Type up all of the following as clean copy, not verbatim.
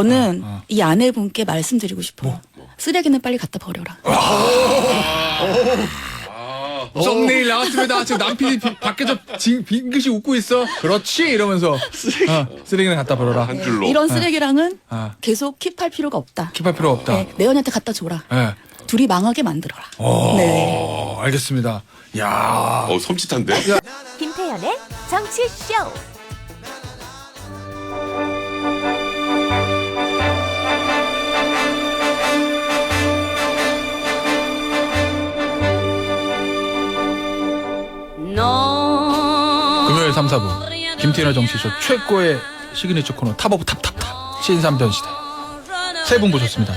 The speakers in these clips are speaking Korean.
저는 이 아내분께 말씀드리고 싶어요. 쓰레기는 빨리 갖다 버려라. 썸네일 나왔습니다. 지금 남편이 밖에서 빙긋이 웃고 있어. 그렇지 이러면서 쓰레기는 갖다 버려라. 한 줄로. 이런 쓰레기랑은 아. 계속 킵할 필요가 없다. 킵할 필요 없다. 네, 내 언니한테 갖다 줘라. 네. 둘이 망하게 만들어라. 네. 알겠습니다. 야. 섬찟한데? 김태현의 정치쇼. 금요일 3, 4분 김태현의 정치쇼 최고의 시그니처 코너 탑 오브 탑탑탑 신삼전 시대 세 분 모셨습니다.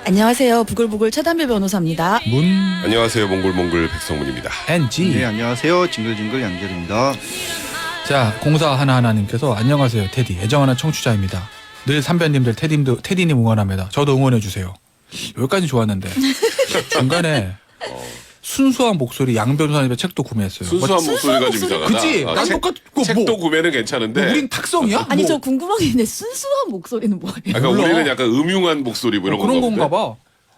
안녕하세요. 부글부글 최단배 변호사입니다. 안녕하세요. 몽골몽골 백성문입니다. NG. 네, 안녕하세요. 징글징글 양재르입니다. 자, 공사 하나하나님께서 안녕하세요. 테디 애정하는 청취자입니다. 늘 선배님들 테디님 응원합니다. 저도 응원해 주세요. 여기까지 좋았는데 중간에 순수한 목소리 양 변호사님의 책도 구매했어요. 순수한 목소리가 좀 이상하다. 그치? 난 똑같고 책도 구매는 괜찮은데. 우린 탁성이야? 아니 뭐. 저 궁금한 게 있는데 순수한 목소리는 뭐예요? 그러니까 몰라. 우리는 약간 음흉한 목소리 뭐 이런 그런 건가 건가 본데?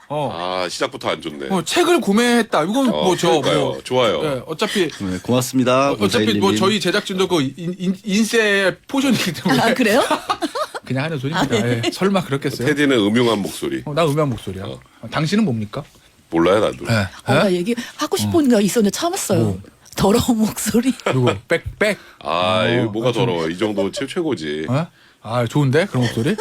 봐. 시작부터 안 좋네. 책을 구매했다. 이건 그러니까요. 좋아요. 네, 어차피 네, 고맙습니다. 어차피 뭐 저희 제작진도 그 인세 포션이기 때문에 아 그래요? 그냥 하는 소리입니다. 예. 설마 그렇겠어요? 테디는 음흉한 목소리. 나 음향 목소리야. 당신은 뭡니까? 몰라요 나도. 네. 나 얘기 하고 싶은 게 있었는데 참았어요. 뭐. 더러운 목소리. 그리고 빽빽. 이거 뭐가 더러워. 이 정도 최고지. 아 좋은데 그런 목소리?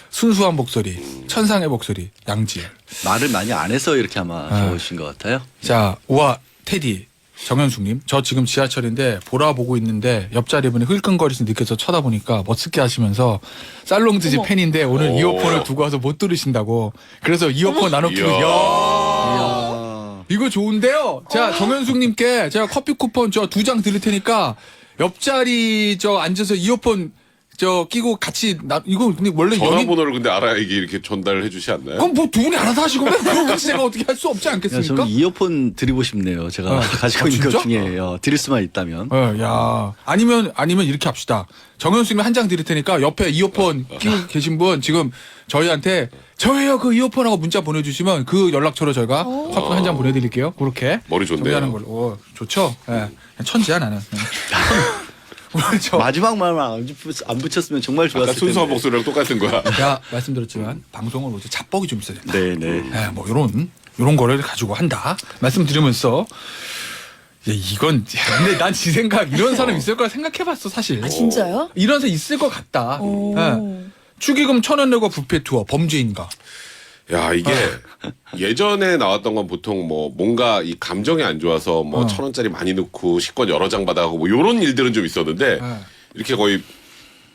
순수한 목소리, 천상의 목소리, 양지열. 말을 많이 안 해서 이렇게 아마 좋으신 것 같아요. 자, 우와 테디 정현숙님, 저 지금 지하철인데 보라 보고 있는데 옆자리 분이 흘끔거리시 느껴서 쳐다보니까 멋스게 하시면서 살롱드지 팬인데 오늘 이어폰을 두고 와서 못 들으신다고. 그래서 이어폰 나눠키고. 이야. 이거 좋은데요. 자, 정현숙님께 제가 커피 쿠폰 저 2장 드릴 테니까 옆자리 저 앉아서 이어폰 저 끼고 같이 이거 근데 원래 전화번호를 근데 알아야 이게 이렇게 전달해 주시 않나요? 그럼 뭐 두 분이 알아서 하시고 그것까지 제가 어떻게 할 수 없지 야, 않겠습니까? 저는 이어폰 드리고 싶네요. 제가 가지고 있는 진짜? 것 중에 드릴 수만 있다면. 야 아니면 이렇게 합시다. 정현수님 한 장 드릴 테니까 옆에 이어폰 끼고 계신 분 지금 저희한테 저예요 그 이어폰하고 문자 보내주시면 그 연락처로 저희가 커피 한 장 보내드릴게요. 그렇게 머리 좋네요. 정리하는 걸로. 좋죠. 예. 천지야 나는. 마지막 말만 안 붙였으면 정말 아까 좋았을 텐데. 순수한 목소리랑 똑같은 거야. 제가 말씀드렸지만 방송을 뭐지 자뻑이 좀 있어야 된다. 네네. 뭐 요런 거를 가지고 한다 말씀드리면서 이건 근데 난 지 생각 이런 사람 있을 거라 생각해봤어 사실. 아 진짜요? 이런 사람 있을 것 같다. 오. 예. 축의금 1,000원 내고 뷔페 투어 범죄인가? 야 이게 예전에 나왔던 건 보통 뭐 뭔가 이 감정이 안 좋아서 뭐 1,000원짜리 많이 넣고 식권 여러 장 받아가고 뭐 이런 일들은 좀 있었는데 이렇게 거의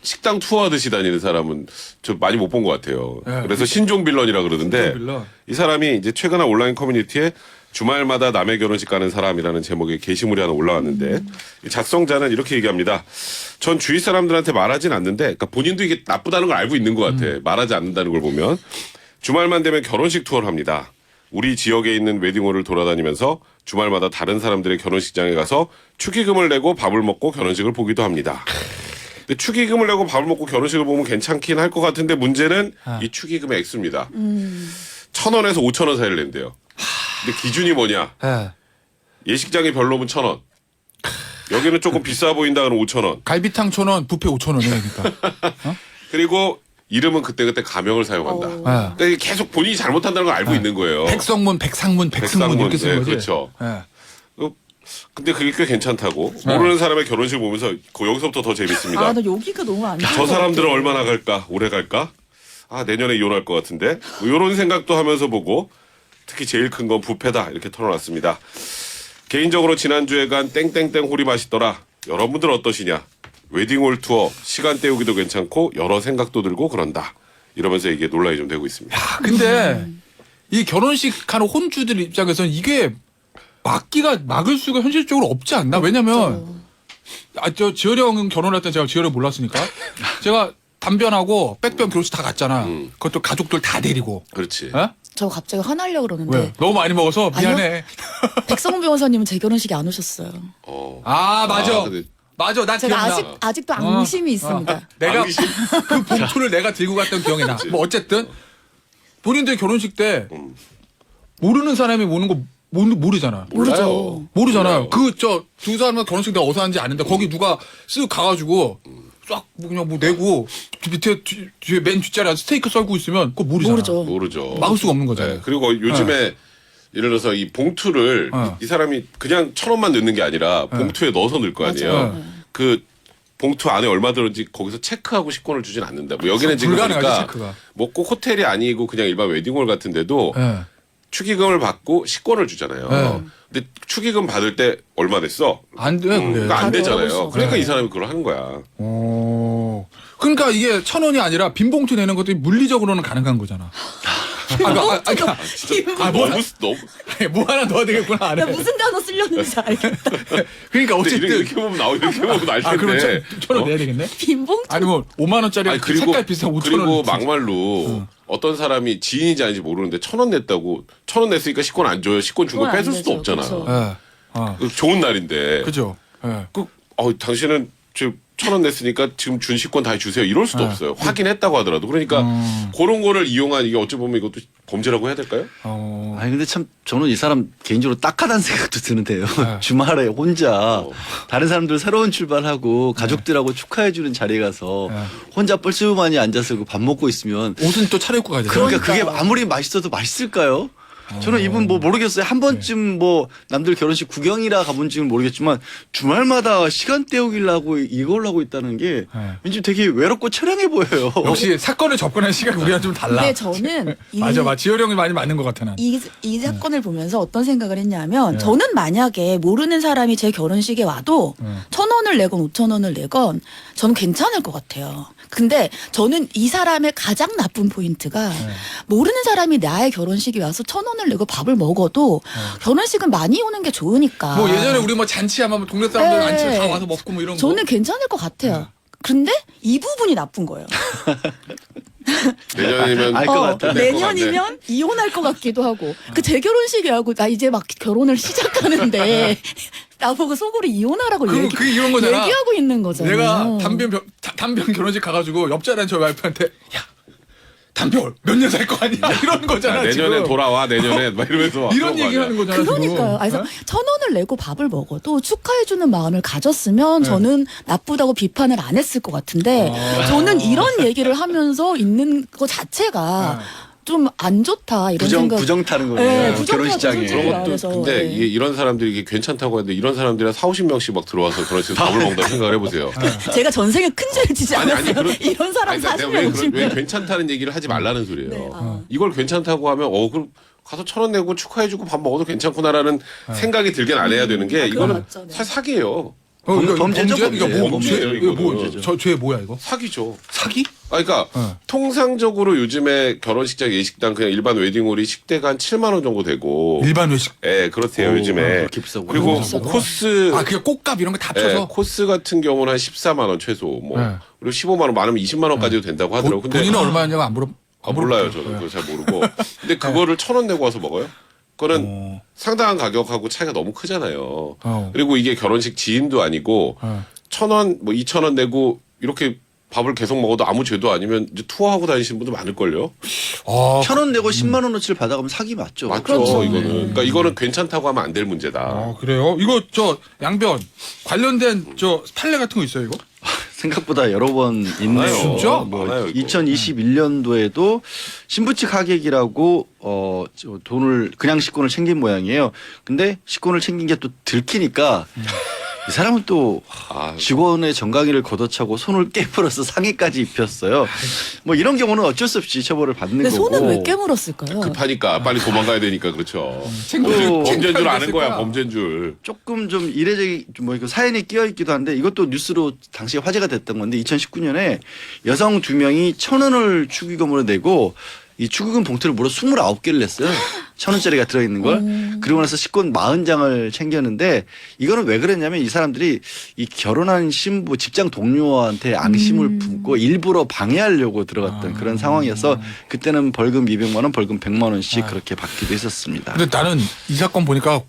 식당 투어하듯이 다니는 사람은 저 많이 못 본 것 같아요. 그래서 신종 빌런이라 그러는데 빌런. 이 사람이 이제 최근에 온라인 커뮤니티에 주말마다 남의 결혼식 가는 사람이라는 제목의 게시물이 하나 올라왔는데 이 작성자는 이렇게 얘기합니다. 전 주위 사람들한테 말하진 않는데 그러니까 본인도 이게 나쁘다는 걸 알고 있는 것 같아. 말하지 않는다는 걸 보면. 주말만 되면 결혼식 투어를 합니다. 우리 지역에 있는 웨딩홀을 돌아다니면서 주말마다 다른 사람들의 결혼식장에 가서 축의금을 내고 밥을 먹고 결혼식을 보기도 합니다. 근데 축의금을 내고 밥을 먹고 결혼식을 보면 괜찮긴 할 것 같은데 문제는 이 축의금의 액수입니다. 1,000원에서 5,000원 사이를 낸대요. 근데 기준이 뭐냐? 예식장이 별로면 1,000원. 여기는 조금 비싸 보인다 그러면 5,000원. 갈비탕 1,000원, 뷔페 5,000원이니까. 그리고 이름은 그때그때 가명을 사용한다. 그러니까 이게 계속 본인이 잘못한다는 걸 알고 있는 거예요. 백성문, 백상문, 백승문 이렇게 쓰는 거지. 그렇죠. 예. 근데 그게 꽤 괜찮다고. 모르는 사람의 결혼식 보면서 여기서부터 더 재밌습니다. 나 여기가 너무 안 좋은 저 것 사람들은 같아. 얼마나 갈까? 오래 갈까? 내년에 이혼할 것 같은데. 뭐 이런 생각도 하면서 보고 특히 제일 큰 건 뷔페다 이렇게 털어놨습니다. 개인적으로 지난주에 간 땡땡땡 홀이 맛있더라. 여러분들 어떠시냐? 웨딩홀 투어 시간 때우기도 괜찮고 여러 생각도 들고 그런다. 이러면서 이게 논란이 좀 되고 있습니다. 근데 이 결혼식 하는 혼주들 입장에서는 이게 막을 수가 현실적으로 없지 않나? 왜냐면 저 지열이 형은 결혼할 때 제가 지열이 몰랐으니까 제가 단변하고 백변 결혼식 다 갔잖아. 그것도 가족들 다 데리고. 그렇지. 저 갑자기 화나려고 그러는데 왜? 너무 많이 먹어서 미안해. 백성훈 변호사님은 제 결혼식에 안 오셨어요. 아 맞아. 근데 맞아, 난 제가 기억나. 아직도 앙심이 있습니다. 내가 앙심? 그 봉투를 내가 들고 갔던 기억이 나. 뭐 어쨌든 본인들 결혼식 때 모르는 사람이 오는 거 모르잖아. 모르죠. 모르잖아요. 몰라요. 그 두 사람은 결혼식 내가 어디서 하는지 아는데 거기 누가 쓱 가가지고 쫙 그냥 뭐 내고 밑에 뒤에 맨 뒷자리에 스테이크 썰고 있으면 그거 모르잖아. 모르죠. 모르죠. 막을 수가 없는 거잖아요. 네, 그리고 요즘에 예를 들어서 이 봉투를 이 사람이 그냥 1,000원만 넣는 게 아니라 봉투에 넣어서 넣을 거 아니에요. 맞아요. 그 봉투 안에 얼마 들었는지 거기서 체크하고 식권을 주진 않는다. 뭐 여기는 지금 불가능하지, 보니까 체크가. 뭐 꼭 호텔이 아니고 그냥 일반 웨딩홀 같은데도 네. 축의금을 받고 식권을 주잖아요. 네. 근데 축의금 받을 때 얼마 냈어? 안 돼, 그래. 그러니까 안 다 되잖아요. 물어볼 수 그러니까 없죠. 이 사람이 그걸 하는 거야. 그러니까 이게 1,000원이 아니라 빈 봉투 내는 것도 물리적으로는 가능한 거잖아. 뭐 하나 넣어야 되겠구나. 안에. 나 무슨 단어 쓰려는지 알겠다. 그러니까 근데 어쨌든. 이렇게 보면 이렇게 보면 알 텐데. 그럼 1,000원 내야 되겠네? 빈봉투. 아니 뭐 5만 원짜리 아니, 그리고 색깔 비슷한 5,000원. 그리고 막말로 어떤 사람이 지인인지 아닌지 모르는데 1,000원 냈다고 1,000원 냈으니까 식권 안 줘요. 식권 주고 그건 안 뺏을 수도 되죠. 없잖아. 그쵸. 예. 좋은 날인데. 그죠. 예. 당신은 지금 1,000원 냈으니까 지금 준 식권 다 주세요. 이럴 수도 없어요. 확인했다고 하더라도. 그러니까 그런 거를 이용한 이게 어찌 보면 이것도 범죄라고 해야 될까요? 아니 근데 참 저는 이 사람 개인적으로 딱하다는 생각도 드는데요. 주말에 혼자 다른 사람들 새로운 출발하고 가족들하고 축하해주는 자리에 가서 혼자 뻘쭘하니 앉아서 그 밥 먹고 있으면 옷은 또 차려입고 가야 돼. 그러니까 그게 아무리 맛있어도 맛있을까요? 저는 이분 뭐 모르겠어요. 한 번쯤 뭐 남들 결혼식 구경이라 가본 지는 모르겠지만 주말마다 시간 때우기려고 이걸 하고 있다는 게 왠지 되게 외롭고 처량해 보여요. 역시 사건을 접근한 시각이 우리랑 좀 달라. 근데 저는 맞아. 지효 형이 많이 맞는 것 같아 난. 이 사건을 보면서 어떤 생각을 했냐면 저는 만약에 모르는 사람이 제 결혼식에 와도 1,000원을 내건 5,000원을 내건 저는 괜찮을 것 같아요. 근데 저는 이 사람의 가장 나쁜 포인트가 모르는 사람이 나의 결혼식에 와서 1,000원을 내고 밥을 먹어도 결혼식은 많이 오는 게 좋으니까. 뭐 예전에 우리 뭐 잔치하면 뭐 동네 사람들 네. 잔치 다 와서 먹고 뭐 이런 거. 저는 괜찮을 것 같아요. 근데 이 부분이 나쁜 거예요. 내년이면 알 것 같아. 내년이면 이혼할 것 같기도 하고. 그 제 결혼식에 하고 나 이제 막 결혼을 시작하는데 나보고 속으로 이혼하라고 그게 이런 거잖아. 얘기하고 있는 거잖아요. 내가 단병 결혼식 가가지고 옆자리한 저 와이프한테 야 단병 몇 년 살 거 아니야 이런 거잖아. 내년에 지금. 돌아와 내년에 막 이러면서 막 이런 그런 거 얘기를 아니야. 하는 거잖아. 그러니까요. 그래서 1,000원을 내고 밥을 먹어도 축하해주는 마음을 가졌으면 네. 저는 나쁘다고 비판을 안 했을 것 같은데 저는 이런 얘기를 하면서 있는 것 자체가 좀 안 좋다 이런 생각. 부정 타는 거예요. 네, 부정 결혼식장에. 타고 그런 것도 그래서, 근데 네. 이런 사람들이 이게 괜찮다고 하는데 이런 사람들이 한 40-50명씩 막 들어와서 결혼식에서 밥을 먹는다고 생각을 해보세요. 제가 전생에 큰 죄를 지지 않았어요. 이런 사람 아니, 그러니까 내가 40명 왜 오시면. 괜찮다는 얘기를 하지 말라는 소리예요. 네, 이걸 괜찮다고 하면 그럼 가서 1,000원 내고 축하해주고 밥 먹어도 괜찮구나라는 생각이 들긴 안 해야 되는 게 이거는 맞죠, 네. 사실 사기예요. 이거 범죄죠, 범죄? 이거 뭐 범죄. 죄? 이거 뭐? 범죄죠. 저죄 뭐야 이거? 사기죠. 사기? 그러니까 통상적으로 요즘에 결혼식장 예식당 그냥 일반 웨딩홀이 식대가 한 7만 원 정도 되고 일반 외식. 예, 그렇대요, 요즘에. 그렇게 비싸구나. 그리고 뭐 비싸구나. 코스 아 그냥 꽃값 이런 거 다 예, 합쳐서. 코스 같은 경우는 한 14만 원 최소 뭐 네. 그리고 15만 원 많으면 20만 원까지도 된다고 하더라고요. 근데 본인은 얼마였냐고 안 물어. 몰라요, 저도 그거 잘 모르고. 근데 그거를 1,000원 내고 와서 먹어요? 그거는 상당한 가격하고 차이가 너무 크잖아요. 그리고 이게 결혼식 지인도 아니고 1,000원, 뭐 2,000원 내고 이렇게 밥을 계속 먹어도 아무 죄도 아니면 이제 투어하고 다니시는 분도 많을걸요? 1,000원 내고 10만 원어치를 받아가면 사기 맞죠. 맞죠, 그렇죠. 이거는. 그러니까 이거는 괜찮다고 하면 안 될 문제다. 그래요? 이거 저 양변 관련된 저 판례 같은 거 있어요 이거? 생각보다 여러 번 있네요. 많아요. 진짜? 뭐 많아요, 이거. 2021년도에도 신부 측 하객이라고 저 돈을 그냥 식권을 챙긴 모양이에요. 근데 식권을 챙긴 게 또 들키니까 이 사람은 또 직원의 정강이를 걷어차고 손을 깨물어서 상해까지 입혔어요. 뭐 이런 경우는 어쩔 수 없이 처벌을 받는 근데 거고. 손은 왜 깨물었을까요? 급하니까 빨리 도망가야 되니까 그렇죠. 또 범죄인 줄 아는 거야, 거야. 범죄인 줄. 조금 좀 이례적인 뭐 사연이 끼어 있기도 한데 이것도 뉴스로 당시에 화제가 됐던 건데 2019년에 여성 2명이 1,000원을 축의금으로 내고 이 축의금 봉투를 무려 29개를 냈어요. 1,000원짜리가 들어있는 걸. 그리고 나서 식권 40장을 챙겼는데 이거는 왜 그랬냐면 이 사람들이 이 결혼한 신부 직장 동료한테 앙심을 품고 일부러 방해하려고 들어갔던 그런 상황이어서 그때는 벌금 200만 원, 벌금 100만 원씩 그렇게 받기도 했었습니다. 근데 나는 이 사건 보니까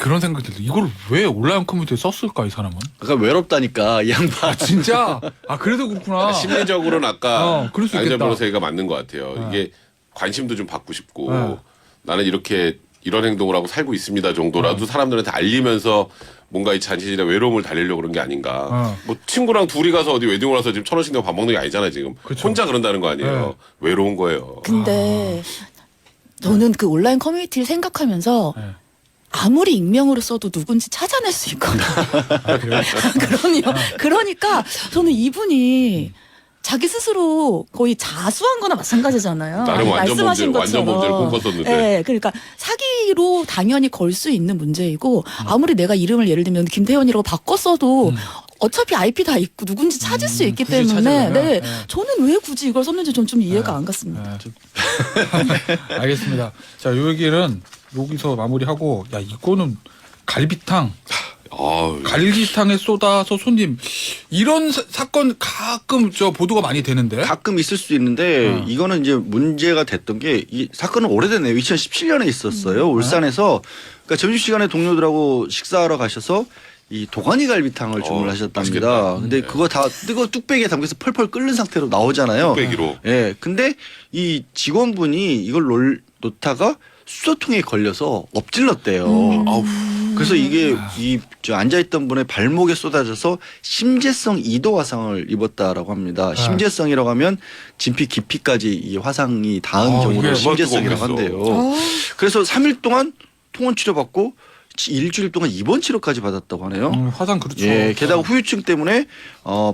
그런 생각이 들어요. 이걸 왜 온라인 커뮤니티에 썼을까 이 사람은? 그러니까 외롭다니까 이 양반. 진짜 그래서 그렇구나. 심리적으로는 아까 그럴 수 안희정 있겠다. 변호사 얘기가 맞는 것 같아요. 이게 관심도 좀 받고 싶고 네. 나는 이렇게 이런 행동을 하고 살고 있습니다 정도라도 사람들한테 알리면서 뭔가 이 잔실이나 외로움을 달래려고 그런 게 아닌가. 뭐 친구랑 둘이 가서 어디 웨딩을 와서 지금 1,000원씩 내고 밥 먹는 게 아니잖아요 지금. 그쵸. 혼자 그런다는 거 아니에요. 네. 외로운 거예요. 근데 저는 그 온라인 커뮤니티를 생각하면서 네. 아무리 익명으로 써도 누군지 찾아낼 수 있거든요. 그러니까 저는 이분이 자기 스스로 거의 자수한 거나 마찬가지잖아요. 나름 완전 말씀하신 완전 것처럼. 범죄를 꿈꿨었는데. 네, 그러니까 사기로 당연히 걸 수 있는 문제이고 아무리 내가 이름을 예를 들면 김태현이라고 바꿨어도 어차피 IP 다 있고 누군지 찾을 수 있기 굳이 때문에 찾으려면, 네, 네. 저는 왜 굳이 이걸 썼는지 좀 이해가 안 갔습니다. 네. 알겠습니다. 자, 요 얘기는 여기서 마무리하고 야 이거는 갈비탕. 아유. 갈비탕에 쏟아서 손님 이런 사건 가끔 저 보도가 많이 되는데. 가끔 있을 수 있는데 이거는 이제 문제가 됐던 게 이 사건은 오래됐네요. 2017년에 있었어요. 울산에서 그러니까 점심시간에 동료들하고 식사하러 가셔서 이 도가니 갈비탕을 주문하셨답니다. 맛있겠다. 근데 그거 다 뚝배기에 담겨서 펄펄 끓는 상태로 나오잖아요. 뚝배기로. 예. 근데 이 직원분이 이걸 놓다가 수저통에 걸려서 엎질렀대요. 아우. 그래서 이게 저 앉아있던 분의 발목에 쏟아져서 심재성 2도 화상을 입었다라고 합니다. 심재성이라고 하면 진피 깊이까지 이 화상이 닿은 경우를 이게 심재성이라고 얼마나 한대요. 그래서 3일 동안 통원 치료받고 일주일 동안 입원 치료까지 받았다고 하네요. 화상 그렇죠. 예, 게다가 후유증 때문에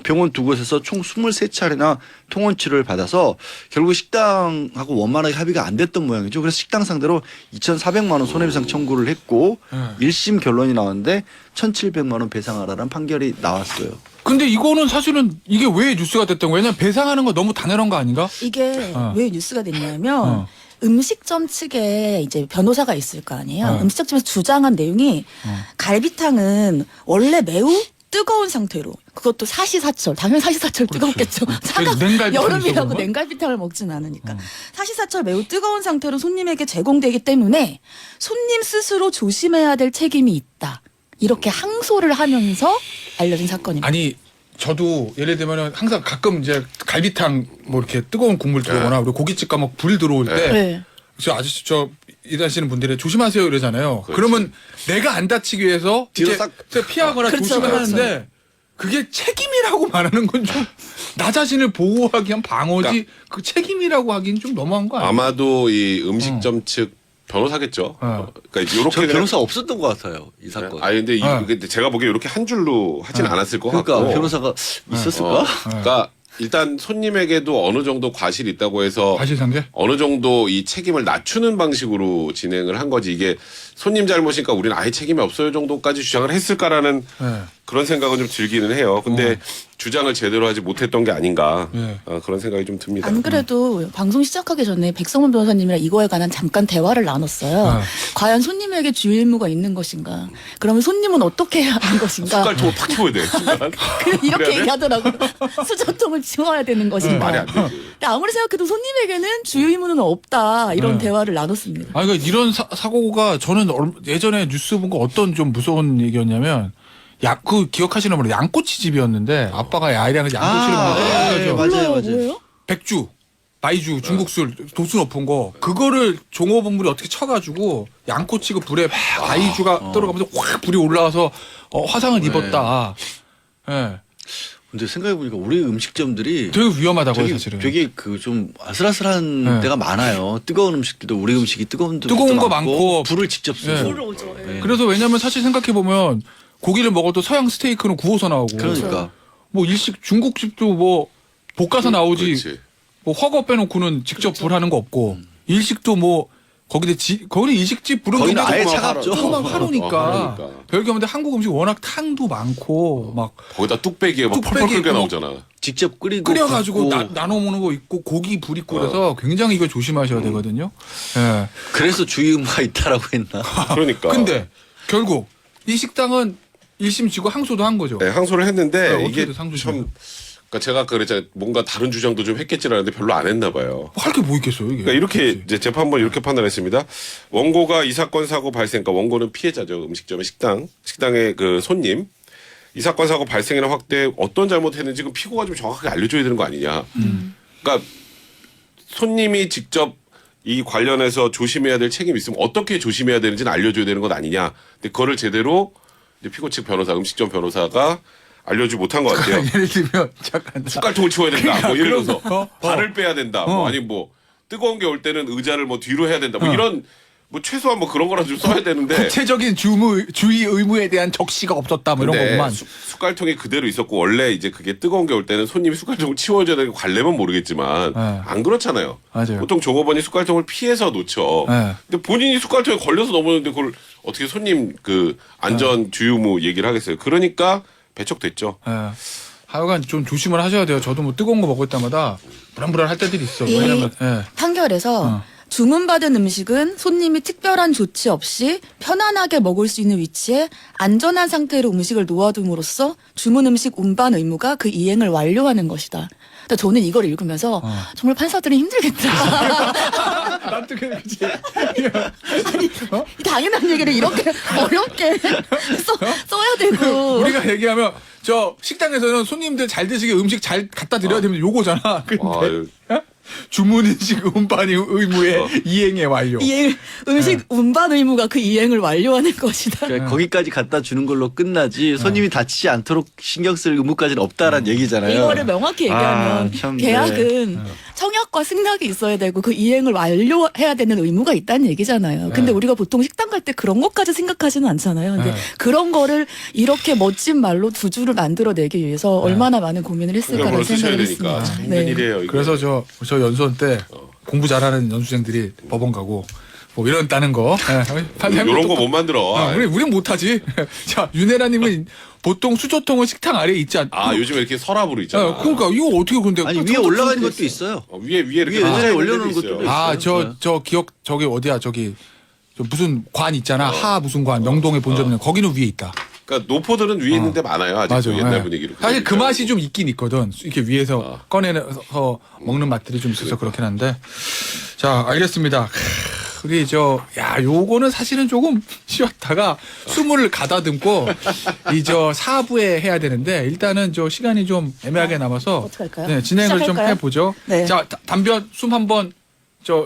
병원 두 곳에서 총 23차례나 통원 치료를 받아서 결국 식당하고 원만하게 합의가 안 됐던 모양이죠. 그래서 식당 상대로 2,400만 원 손해배상 청구를 했고 1심 결론이 나왔는데 1,700만 원 배상하라는 판결이 나왔어요. 근데 이거는 사실은 이게 왜 뉴스가 됐던 거예요? 왜냐면 배상하는 거 너무 당연한 거 아닌가? 이게 왜 뉴스가 됐냐면 음식점 측에 이제 변호사가 있을 거 아니에요. 음식점 측에서 주장한 내용이 갈비탕은 원래 매우 뜨거운 상태로 그것도 사시사철 당연히 사시사철 뜨겁겠죠. 냉갈비탕이 여름이라고 있어, 냉갈비탕을 먹진 않으니까 사시사철 매우 뜨거운 상태로 손님에게 제공되기 때문에 손님 스스로 조심해야 될 책임이 있다. 이렇게 항소를 하면서 알려진 사건입니다. 아니 저도 예를 들면 항상 가끔 이제 갈비탕 뭐 이렇게 뜨거운 국물 들어오거나 그리고 고깃집 가면 불 들어올 때 네. 저 아저씨 저 일하시는 분들이 조심하세요 이러잖아요. 그러면 내가 안 다치기 위해서 뒤로 이렇게 싹 피하거나 그렇죠, 조심을 그렇죠. 하는데 그게 책임이라고 말하는 건 좀 나 자신을 보호하기 위한 방어지 그러니까 그 책임이라고 하긴 좀 너무한 거 아니에요? 아마도 이 음식점 측 변호사겠죠. 그러니까 이렇게 저 변호사 없었던 것 같아요. 이 사건. 아니 근데 근데 제가 보기에 이렇게 한 줄로 하진 않았을 것 그러니까 같고. 변호사가 있었을까? 그러니까 일단 손님에게도 어느 정도 과실이 있다고 해서 과실상계? 어느 정도 이 책임을 낮추는 방식으로 진행을 한 거지. 이게 손님 잘못이니까 우리는 아예 책임이 없어요 정도까지 주장을 했을까라는 네. 그런 생각은 좀 들기는 해요. 근데 주장을 제대로 하지 못했던 게 아닌가 네. 그런 생각이 좀 듭니다. 안 그래도 방송 시작하기 전에 백성원 변호사님이랑 이거에 관한 잠깐 대화를 나눴어요. 과연 손님에게 주의 의무가 있는 것인가? 그러면 손님은 어떻게 해야 하는 것인가? 숟갈 저거 탁 치워야 돼. 순간. 이렇게 그래야 돼? 얘기하더라고요. 수저통을 치워야 되는 것인가? 말이 안 되지. 근데 아무리 생각해도 손님에게는 주의 의무는 없다. 이런 대화를 나눴습니다. 아, 그러니까 이런 사고가 저는 예전에 뉴스 본 거 어떤 좀 무서운 얘기였냐면 그 기억하시는 분은 양꼬치 집이었는데 아빠가 아이랑 양꼬치를 네, 먹어요. 맞아요. 뭐예요? 백주, 마이주, 중국술 도수 높은 거 그거를 종업원분이 어떻게 쳐가지고 양꼬치 그 불에 마이주가 떨어가면서 확 불이 올라와서 화상을 입었다. 예. 근데 생각해보니까 우리 음식점들이 되게 위험하다고요 사실은. 되게 그 좀 아슬아슬한 네. 데가 많아요. 뜨거운 음식들도 우리 음식이 뜨거운 거 많고. 불을 직접 쓰고. 네. 그래서 왜냐면 사실 생각해 보면 고기를 먹어도 서양 스테이크는 구워서 나오고. 그러니까 뭐 일식 중국집도 뭐 볶아서 나오지. 그렇지. 뭐 허거 빼놓고는 직접 불하는 거 없고 일식도 뭐 거기는 일식집 불은 거기는 굉장히 아예 조그만 차갑죠. 조그만 화로니까 그러니까. 별게 없는데 한국 음식 워낙 탕도 많고 막 거기다 뚝배기에 막 뚝배기 펄펄 끓여 있고. 나오잖아. 직접 끓이고 끓여가지고 굽고. 나눠 먹는 거 있고 고기 불 있고 그래서 굉장히 이걸 조심하셔야 되거든요. 예. 그래서 주의 의무가 있다라고 했나? 그러니까. 근데 결국 이 식당은 1심 지고 항소도 한 거죠. 네, 항소를 했는데 네, 어떻게 이게 돼서 항소 참 그러니까 제가 아까 그랬잖아요. 뭔가 다른 주장도 좀 했겠지라는데 별로 안 했나 봐요. 할 게 뭐 있겠어요 이게. 그러니까 이렇게 이제 재판부는 이렇게 판단했습니다. 원고가 이 사건 사고 발생, 그러니까 원고는 피해자죠. 음식점의 식당의 그 손님. 이 사건 사고 발생이나 확대에 어떤 잘못했는지 그 피고가 좀 정확하게 알려줘야 되는 거 아니냐. 그러니까 손님이 직접 이 관련해서 조심해야 될 책임이 있으면 어떻게 조심해야 되는지는 알려줘야 되는 것 아니냐. 근데 그거를 제대로 이제 피고 측 변호사, 음식점 변호사가 알려주지 못한 것 같아요. 예를 들면 잠깐 숟갈통을 치워야 된다. 뭐 예를 들어서 그런 거. 발을 빼야 된다. 뭐 아니 뭐 뜨거운 게 올 때는 의자를 뭐 뒤로 해야 된다. 뭐 이런 뭐 최소한 뭐 그런 거라도 좀 써야 되는데. 구체적인 주의 의무에 대한 적시가 없었다 뭐 이런 근데 거구만. 숟갈통이 그대로 있었고 원래 이제 그게 뜨거운 게 올 때는 손님이 숟갈통을 치워줘야 되는 관례면 모르겠지만 네. 안 그렇잖아요. 맞아요. 보통 종업원이 숟갈통을 피해서 놓죠. 네. 근데 본인이 숟갈통에 걸려서 넘었는데 그걸 어떻게 손님 그 안전 주의무 얘기를 하겠어요. 그러니까 배척됐죠. 예. 하여간 좀 조심을 하셔야 돼요. 저도 뭐 뜨거운 거 먹을 때마다 불안불안할 때들이 있어. 이 왜냐면 예. 판결에서 주문받은 음식은 손님이 특별한 조치 없이 편안하게 먹을 수 있는 위치에 안전한 상태로 음식을 놓아둠으로써 주문 음식 운반 의무가 그 이행을 완료하는 것이다. 근데 저는 이걸 읽으면서 정말 판사들은 힘들겠다. 나도 그렇지. 아니, 이 당연한 얘기를 이렇게 어렵게 써야 되고. 우리가 얘기하면 저 식당에서는 손님들 잘 드시게 음식 잘 갖다 드려야 되면 요거잖아. 근데 주문인식 운반 의무의 이행의 완료. 음식 운반 의무가 그 이행을 완료하는 것이다. 그러니까 거기까지 갖다 주는 걸로 끝나지 손님이 다치지 않도록 신경 쓸 의무까지는 없다라는 얘기잖아요. 이거를 명확히 얘기하면 참, 계약은 청약과 승낙이 있어야 되고 그 이행을 완료해야 되는 의무가 있다는 얘기잖아요. 근데 우리가 보통 식당 갈 때 그런 것까지 생각하지는 않잖아요. 근데 그런 거를 이렇게 멋진 말로 두 줄을 만들어내기 위해서 얼마나 많은 고민을 했을까라는 생각을 했습니다. 참 힘든 일이에요. 이거. 그래서 저 연수원 때 공부 잘하는 연수생들이 법원 가고 뭐 이런다는 거. 이런 거 못 만들어. 우린 못하지. 자 윤혜라님은 보통 수저통은 식탁 아래에 있지 않. 요즘 이렇게 서랍으로 있잖아. 그러니까 이거 어떻게 근데 아니 위에 올라가는 것도 있어요. 위에 이렇게 위에 의자에 있는 올려놓은 데도 것도 있어요. 저 기억 저기 어디야 저기 저 무슨 관 있잖아. 하 무슨 관 명동에 본 적 있는 거기는 위에 있다. 그러니까 노포들은 위에 있는데 많아요. 아직도 맞아. 옛날 예. 분위기로. 사실 그 맛이 좀 있긴 있거든. 이렇게 위에서 꺼내서 먹는 맛들이 좀 있어서 그렇긴 한데. 자, 알겠습니다. 우리 요거는 사실은 조금 쉬었다가 숨을 가다듬고 이 4부에 해야 되는데 일단은 시간이 좀 애매하게 남아서 어떡할까요? 네, 진행을 좀 시작할까요? 해보죠. 네. 자, 단변 숨 한번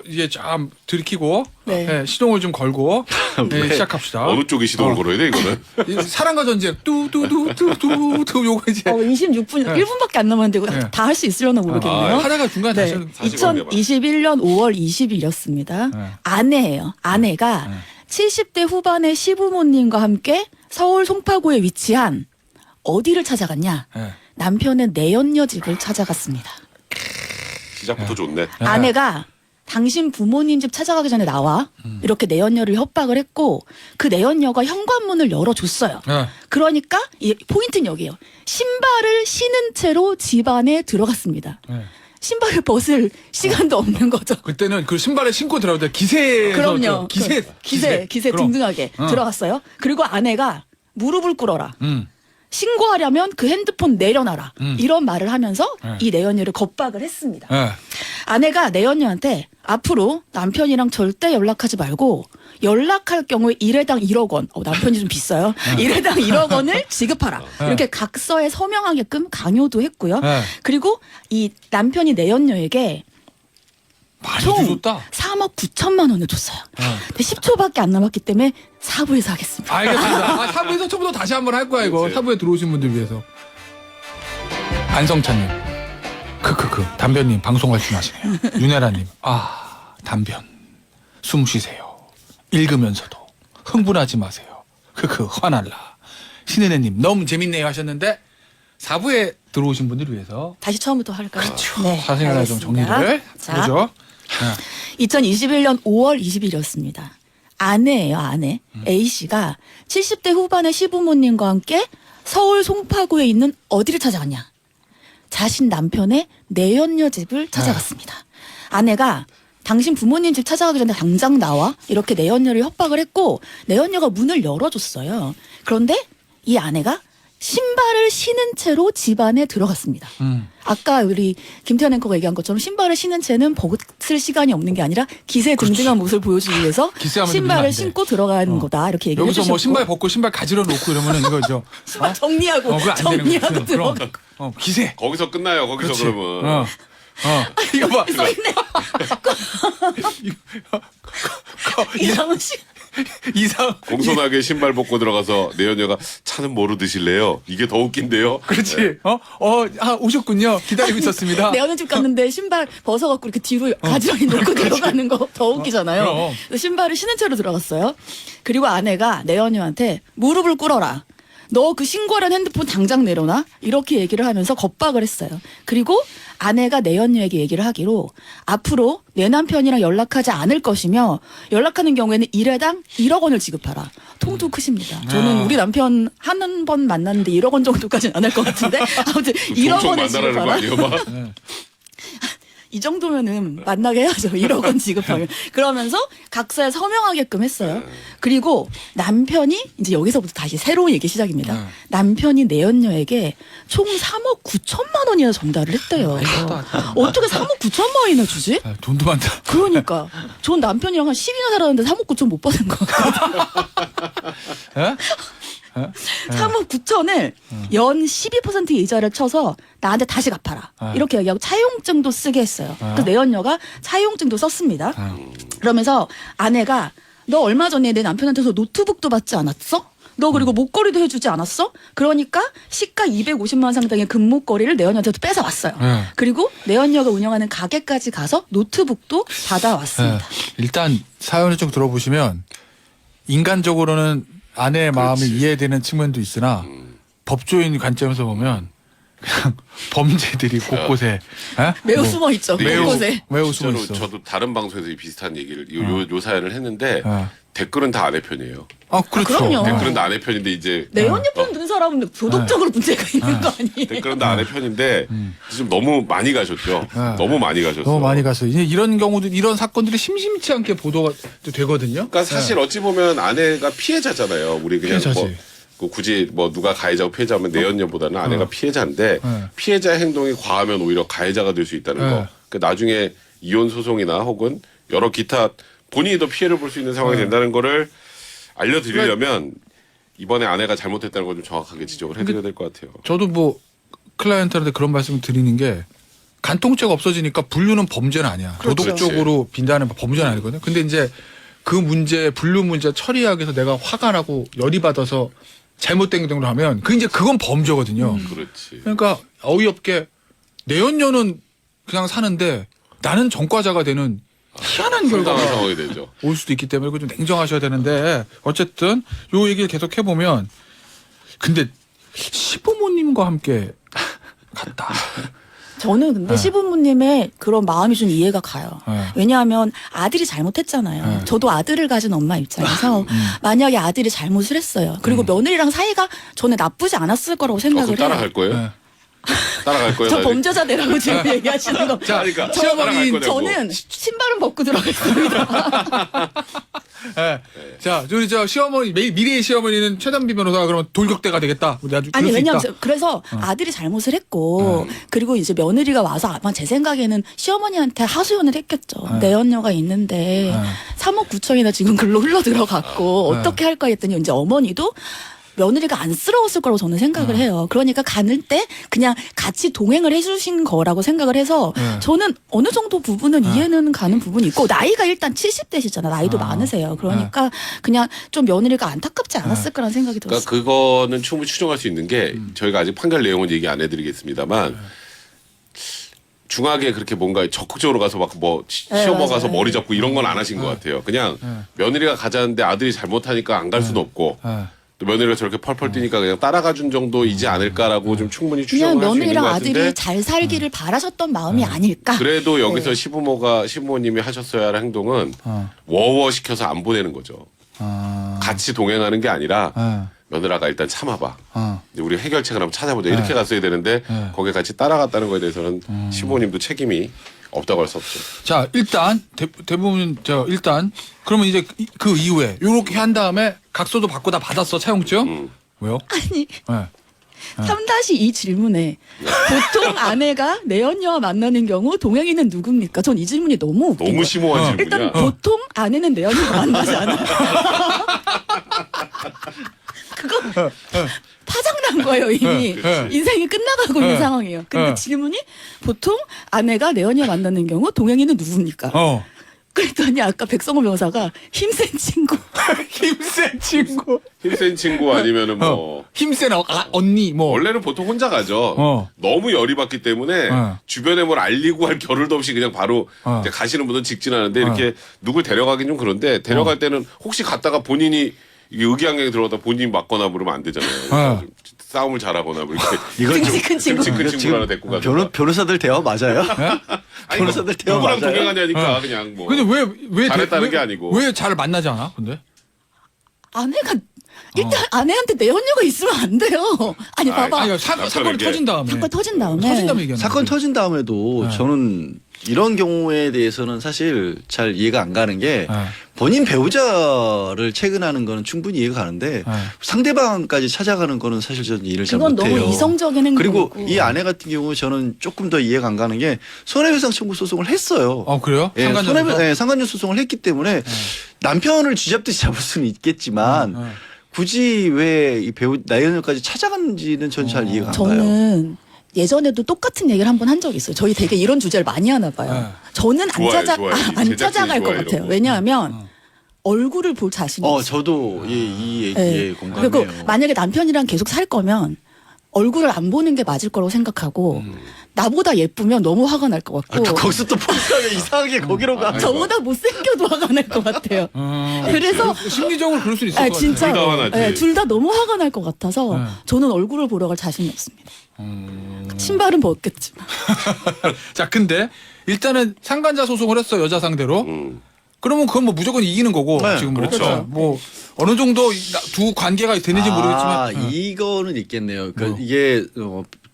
이제 좀 들이키고 네. 네, 시동을 좀 걸고 네, 시작합시다. 어느 쪽에 시동을 걸어야 돼 이거는? 이 사랑과 전쟁 뚜뚜뚜뚜뚜 요거 이제 26분, 네. 1분밖에 안 남았는데 이거 네. 다 할 수 있으려나 모르겠네요. 하다가 중간에 네. 다시 하는 2021년 5월 20일이었습니다. 네. 아내예요. 아내가 70대 후반의 시부모님과 함께 서울 송파구에 위치한 어디를 찾아갔냐? 네. 남편의 내연녀 집을 찾아갔습니다. 시작부터 좋네. 아내가 당신 부모님 집 찾아가기 전에 나와 이렇게 내연녀를 협박을 했고 그 내연녀가 현관문을 열어줬어요. 네. 그러니까 이 포인트는 여기예요. 신발을 신은 채로 집 안에 들어갔습니다. 네. 신발을 벗을 시간도 없는 거죠. 그때는 그 신발을 신고 들어갈 때 기세에서 그럼요. 기세 기세 그럼. 든든하게 들어갔어요. 그리고 아내가 무릎을 꿇어라. 음. 신고하려면 그 핸드폰 내려놔라. 이런 말을 하면서 네. 이 내연녀를 겁박을 했습니다. 네. 아내가 내연녀한테 앞으로 남편이랑 절대 연락하지 말고 연락할 경우에 1회당 1억 원. 남편이 좀 비싸요. 1회당 1억 원을 지급하라. 이렇게 각서에 서명하게끔 강요도 했고요. 네. 그리고 이 남편이 내연녀에게 많이 총 줬다. 3억 9천만 원을 줬어요. 근데 10초밖에 안 남았기 때문에 사부에서 하겠습니다. 알겠습니다. 사부에서 처음부터 다시 한번 할 거야 이거. 사부에 들어오신 분들 위해서. 안성찬님, 담변님 방송 활동하시네요. 윤혜라님, 담변 숨 쉬세요. 읽으면서도 흥분하지 마세요. 화날라. 신은혜님 너무 재밌네요 하셨는데 사부에 들어오신 분들 위해서 다시 처음부터 할까요? 네, 사생활 좀 알겠습니다. 정리를 자, 해보죠. 2021년 5월 20일이었습니다. 아내예요, 아내. A씨가 70대 후반의 시부모님과 함께 서울 송파구에 있는 어디를 찾아갔냐? 자신 남편의 내연녀 집을 찾아갔습니다. 아내가 당신 부모님 집 찾아가기 전에 당장 나와 이렇게 내연녀를 협박을 했고 내연녀가 문을 열어줬어요. 그런데 이 아내가 신발을 신은 채로 집안에 들어갔습니다. 아까 우리 김태현 앵커가 얘기한 것처럼 신발을 신은 채는 벗을 시간이 없는 게 아니라 기세 등등한 모습을 보여주기 위해서 기세하면 밀리면 안 신발을 돼. 신고 들어가는 거다 이렇게 얘기해 여기서 주셨고 뭐 신발 벗고 신발 가지러 놓고 이러면은 이거죠. 정리하고 그거 안 되는 정리하고 거죠. 들어가. 그럼 기세. 거기서 끝나요. 거기서 그렇지. 그러면. 이거 봐. 써 있네. 이상훈 씨. 이상. 공손하게 신발 벗고 들어가서 내연녀가 차는 뭐로 드실래요? 이게 더 웃긴데요. 그렇지. 오셨군요. 기다리고 있었습니다. 내 어느 집 갔는데 신발 벗어갖고 이렇게 뒤로 가지런히 놓고 들어가는 거 더 웃기잖아요. 그럼. 그래서 신발을 신은 채로 들어갔어요. 그리고 아내가 내연녀한테 무릎을 꿇어라. 너 그 신고한 핸드폰 당장 내려놔. 이렇게 얘기를 하면서 겁박을 했어요. 그리고 아내가 내연녀에게 얘기를 하기로 앞으로 내 남편이랑 연락하지 않을 것이며 연락하는 경우에는 1회당 1억 원을 지급하라. 통도 크십니다. 저는 우리 남편 한 번 만났는데 1억 원 정도까지는 안 할 것 같은데 아무튼 1억 종종 원을 만나라는 거 지급하라. 아니에요, 막? 이 정도면은 만나게 해야죠. 1억 원 지급하면. 그러면서 각서에 서명하게끔 했어요. 그리고 남편이 이제 여기서부터 다시 새로운 얘기 시작입니다. 남편이 내연녀에게 총 3억 9천만 원이나 전달을 했대요. 어떻게 3억 9천만 원이나 주지? 아, 돈도 많다. 그러니까. 전 남편이랑 한 10년 살았는데 3억 9천 못 받은 거 같거든요. 예? 3억 9천을 연 12% 이자를 쳐서 나한테 다시 갚아라. 이렇게 얘기하고 차용증도 쓰게 했어요. 그래서 내연녀가 차용증도 썼습니다. 그러면서 아내가 너 얼마 전에 내 남편한테서 노트북도 받지 않았어? 너 그리고 목걸이도 해주지 않았어? 그러니까 시가 250만 원 상당의 금목걸이를 내연녀한테 뺏어왔어요. 그리고 내연녀가 운영하는 가게까지 가서 노트북도 받아왔습니다. 일단 사연을 좀 들어보시면 인간적으로는 아내의 마음이 이해되는 측면도 있으나 법조인 관점에서 보면 그냥 범죄들이 곳곳에 에? 매우 뭐, 숨어 있죠. 매우- 곳곳에. 매우 숨어 실제로 있어. 저도 다른 방송에서 이 비슷한 얘기를 요 사연을 했는데 어. 댓글은 다 아내 편이에요. 그렇죠. 그럼요. 댓글은 다 아내 편인데 이제 내연녀 편 든 사람은 도덕적으로 문제가 있는 거 아니에요? 댓글은 다 아내 편인데 좀 너무 많이 가셨죠. 너무 많이 가셨어. 너무 많이 가서 이제 이런 경우도 이런 사건들이 심심치 않게 보도가 되거든요. 그러니까 사실 어찌 보면 아내가 피해자잖아요. 우리 그냥 피해자지. 뭐 굳이 뭐 누가 가해자고 피해자면 내연녀보다는 아내가 피해자인데 피해자의 행동이 과하면 오히려 가해자가 될 수 있다는 거. 그러니까 나중에 이혼 소송이나 혹은 여러 기타 본인이 더 피해를 볼 수 있는 상황이 된다는 거를 알려드리려면 이번에 아내가 잘못했다는 걸 좀 정확하게 지적을 해드려야 될 것 같아요. 저도 뭐 클라이언트한테 그런 말씀 드리는 게 간통죄가 없어지니까 분류는 범죄는 아니야. 그렇죠. 도덕적으로 빈다는 범죄는 아니거든요. 근데 이제 그 문제 분류 문제 처리하기 위해서 내가 화가 나고 열이 받아서 잘못된 행동을 하면 그건 범죄거든요. 그렇지. 그러니까 어이없게 내연녀는 그냥 사는데 나는 전과자가 되는 희한한 황당한 결과가 상황이 되죠. 올 수도 있기 때문에 그걸 좀 냉정하셔야 되는데 어쨌든 요 얘기를 계속 해보면 근데 시부모님과 함께 갔다. 저는 근데 시부모님의 그런 마음이 좀 이해가 가요. 네. 왜냐하면 아들이 잘못했잖아요. 저도 아들을 가진 엄마 입장에서 만약에 아들이 잘못을 했어요. 그리고 며느리랑 사이가 저는 나쁘지 않았을 거라고 그럼 생각을 해요. 따라갈 거예요? 네. 따라갈 거예요? 저 나중에? 범죄자 되라고 지금 얘기하시는 거. 자, 그러니까 시어머니 따라갈 거냐고. 저는 신발은 벗고 들어갔습니다. 예. 자, 우리 저 시어머니 미래의 시어머니는 최단비 변호사가 그러면 돌격대가 되겠다. 우리 아주 아니 그럴 수 왜냐면 있다. 그래서 아들이 잘못을 했고 그리고 이제 며느리가 와서 아마 제 생각에는 시어머니한테 하소연을 했겠죠. 내연녀가 있는데 3억 9천이나 지금 글로 흘러 들어갔고 어떻게 할까 했더니 이제 어머니도 며느리가 안쓰러웠을 거라고 저는 생각을 해요. 그러니까 가는 때 그냥 같이 동행을 해주신 거라고 생각을 해서 저는 어느 정도 부분은 이해는 가는 부분이 있고 나이가 일단 70대시잖아. 나이도 많으세요. 그러니까 그냥 좀 며느리가 안타깝지 않았을 거라는 생각이 들었어요. 그러니까 그거는 충분히 추정할 수 있는 게 저희가 아직 판결 내용은 얘기 안 해드리겠습니다만 중하게 그렇게 뭔가 적극적으로 가서 막 뭐 시어머 맞아요. 가서 머리 잡고 이런 건 안 하신 것 같아요. 그냥 며느리가 가자는데 아들이 잘못하니까 안 갈 수는 없고 또 며느리가 저렇게 펄펄 뛰니까 그냥 따라가 준 정도이지 않을까라고 좀 충분히 그냥 추정을 할 수 있는 것 며느리랑 같은데 아들이 잘 살기를 바라셨던 마음이 아닐까. 그래도 여기서 시부모님이 하셨어야 할 행동은 워워 시켜서 안 보내는 거죠. 같이 동행하는 게 아니라 며느라가 일단 참아봐. 이제 우리 해결책을 한번 찾아보자. 이렇게 갔어야 되는데 거기에 같이 따라갔다는 거에 대해서는 시부모님도 책임이 없다고 할 수 없죠. 자, 일단 대부분 일단 그러면 이제 그 이후에 요렇게 한 다음에 각서도 받고 다 받았어 차용증? 왜요? 아니 네. 3-2 질문에 보통 아내가 내연녀와 만나는 경우 동행인은 누굽니까? 전 이 질문이 너무 웃긴 너무 거예요. 심오한 질문이야. 일단 보통 아내는 내연녀와 만나지 않아요. 그거 파장난 거예요 이미. 인생이 끝나가고 있는 상황이에요. 근데 질문이 보통 아내가 내연녀와 만나는 경우 동행인은 누굽니까? 그랬더니 아까 백성호 변호사가 힘센 친구. 힘센 친구. 힘센 친구 아니면은 뭐 힘센 언니 뭐. 원래는 보통 혼자 가죠. 너무 열이 받기 때문에 주변에 뭘 알리고 할 겨를도 없이 그냥 바로 이제 가시는 분은 직진하는데 이렇게 누굴 데려가긴 좀 그런데 데려갈 때는 혹시 갔다가 본인이 이게 의기양양에 들어가다 본인이 맞거나 그러면 안 되잖아요. 싸움을 잘하거나 뭐 이렇게 이건 등치 큰 친구. 등치 큰 친구 하나 데리고 가서 변호사들 대화 맞아요? 아니, 변호사들 대화 누구랑 맞아요? 동행하냐니까 그냥 뭐 근데 왜 잘했다는 게 아니고. 왜 잘 만나지 않아? 근데 아내가 일단 아내한테 내연녀가 있으면 안 돼요. 아니 봐봐. 아니 사건이 이게- 터진 다음에 사건 터진 다음에 얘기하는 사건 거지. 터진 다음에도 네. 저는 이런 경우에 대해서는 사실 잘 이해가 안 가는 게 네. 본인 배우자를 채근하는 거는 충분히 이해가 가는데 네. 상대방까지 찾아가는 거는 사실 저는 이해를 잘 그건 못해요. 너무 이성적인 그리고 행동이고. 이 아내 같은 경우 저는 조금 더 이해가 안 가는 게 손해배상 청구 소송을 했어요. 그래요? 예, 상관적으로? 상간녀 소송을 했기 때문에 남편을 쥐잡듯이 잡을 수는 있겠지만 굳이 왜 이 배우 나연녀까지 찾아갔는지는 전 잘 이해가 안 가요. 저는 예전에도 똑같은 얘기를 한 번 한 적이 있어요. 저희 되게 이런 주제를 많이 하나 봐요. 네. 저는 안, 좋아요, 좋아요. 안 제작진이 찾아갈 것 좋아요, 같아요. 이런 거. 왜냐하면 얼굴을 볼 자신이 없어요. 저도 이 얘기에 네. 공감해요. 그리고 만약에 남편이랑 계속 살 거면 얼굴을 안 보는 게 맞을 거라고 생각하고 나보다 예쁘면 너무 화가 날 것 같고 또 거기서 또 포기하면 이상하게 거기로 가. 저보다 못생겨도 화가 날 것 같아요. 그래서 심리적으로 그럴 수 있을 것 같아요. 둘 다 화나지. 둘 다 너무 화가 날 것 같아서 네. 저는 얼굴을 보러 갈 자신이 없습니다. 신발은 벗겠지만. 자, 근데 일단은 상간자 소송을 했어 여자 상대로. 음. 그러면 그건 뭐 무조건 이기는 거고 네, 지금 뭐, 그렇죠. 뭐 어느 정도 두 관계가 되는지 모르겠지만 이거는 있겠네요. 그러니까 뭐. 이게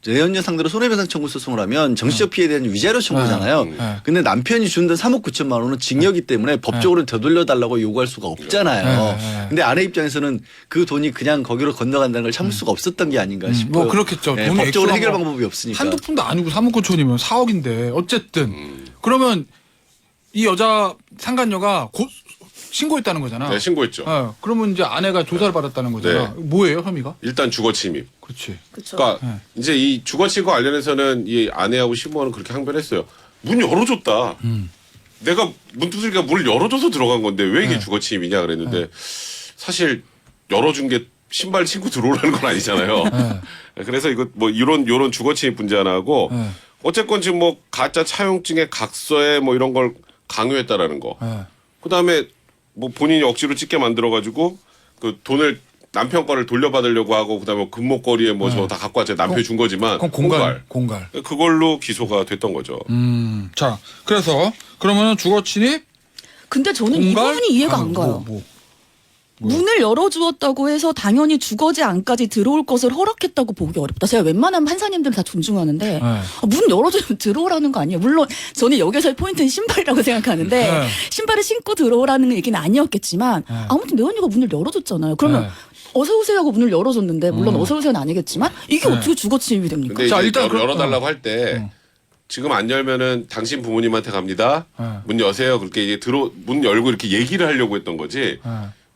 내연녀 상대로 손해배상 청구 소송을 하면 정치적 피해에 대한 위자료 청구잖아요. 근데 남편이 준다 3억 9천만 원은 징역이기 때문에 법적으로 되돌려달라고 요구할 수가 없잖아요. 근데 아내 입장에서는 그 돈이 그냥 거기로 건너간다는 걸 참을 수가 없었던 게 아닌가 싶어요. 뭐 그렇겠죠. 네, 돈의 법적으로 액수가 해결 뭐 방법이 없으니까. 한두 푼도 아니고 3억 9천이면 4억인데 어쨌든 그러면 이 여자 상간녀가 곧 신고했다는 거잖아. 네, 신고했죠. 그러면 이제 아내가 조사를 받았다는 거잖아. 뭐예요 혐의가? 일단 주거 침입. 그렇지. 그렇죠. 그러니까 이제 이 주거 침입과 관련해서는 이 아내하고 시부모는 그렇게 항변했어요. 문 열어줬다. 내가 문두들기가 문을 열어줘서 들어간 건데 왜 이게 주거 침입이냐 그랬는데 사실 열어준 게 신발 신고 들어오라는 건 아니잖아요. 그래서 이거 뭐 이런 주거 침입 문제 하나 하고 어쨌건 지금 뭐 가짜 차용증의 각서에 뭐 이런 걸 강요했다라는 거. 그다음에 뭐 본인이 억지로 찍게 만들어가지고 그 돈을 남편 거를 돌려받으려고 하고 그다음에 금목걸이에 뭐 저 다 갖고 왔죠. 남편이 준 거지만 그건 공갈. 그걸로 기소가 됐던 거죠. 자, 그래서 그러면은 주거 침입 근데 저는 이 공갈? 부분이 이해가 아, 안 가요. 뭐야? 문을 열어주었다고 해서 당연히 주거지 안까지 들어올 것을 허락했다고 보기 어렵다. 제가 웬만하면 판사님들 다 존중하는데 문 열어주면 들어오라는 거 아니에요. 물론 저는 여기서의 포인트는 신발이라고 생각하는데 네. 신발을 신고 들어오라는 얘기는 아니었겠지만 아무튼 내 언니가 문을 열어줬잖아요. 그러면 네. 어서 오세요 하고 문을 열어줬는데 물론 어서 오세요는 아니겠지만 이게 어떻게 주거 침입이 됩니까? 근데 자, 이제 일단 그럼- 열어달라고 할 때 지금 안 열면은 당신 부모님한테 갑니다. 문 여세요. 그렇게 이제 문 열고 이렇게 얘기를 하려고 했던 거지.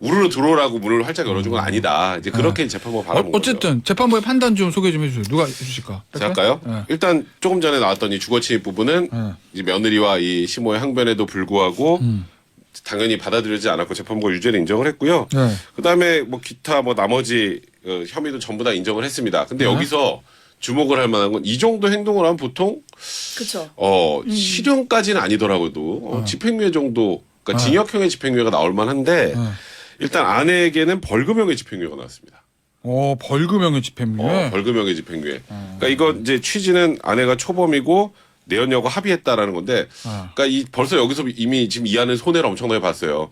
우르르 들어오라고 문을 활짝 열어준 건 아니다. 이제 그렇게 재판부 바라본 거죠. 어쨌든 재판부의 판단 좀 소개 좀 해주세요. 누가 해주실까? 제가 할까요? 네. 일단 조금 전에 나왔던 이 주거침입 부분은 이제 며느리와 이 시모의 항변에도 불구하고 당연히 받아들여지지 않았고 재판부가 유죄를 인정을 했고요. 네. 그다음에 뭐 기타 뭐 나머지 혐의도 전부 다 인정을 했습니다. 근데 네. 여기서 주목을 할 만한 건 이 정도 행동을 하면 보통 그렇죠. 실형까지는 아니더라고도 집행유예 정도 그러니까 징역형의 집행유예가 나올 만한데 일단 아내에게는 벌금형의 집행유예가 나왔습니다. 벌금형의 집행유예. 벌금형의 집행유예. 그러니까 이거 이제 취지는 아내가 초범이고 내연녀가 합의했다라는 건데, 그러니까 벌써 여기서 이미 지금 이 안은 손해를 엄청나게 봤어요.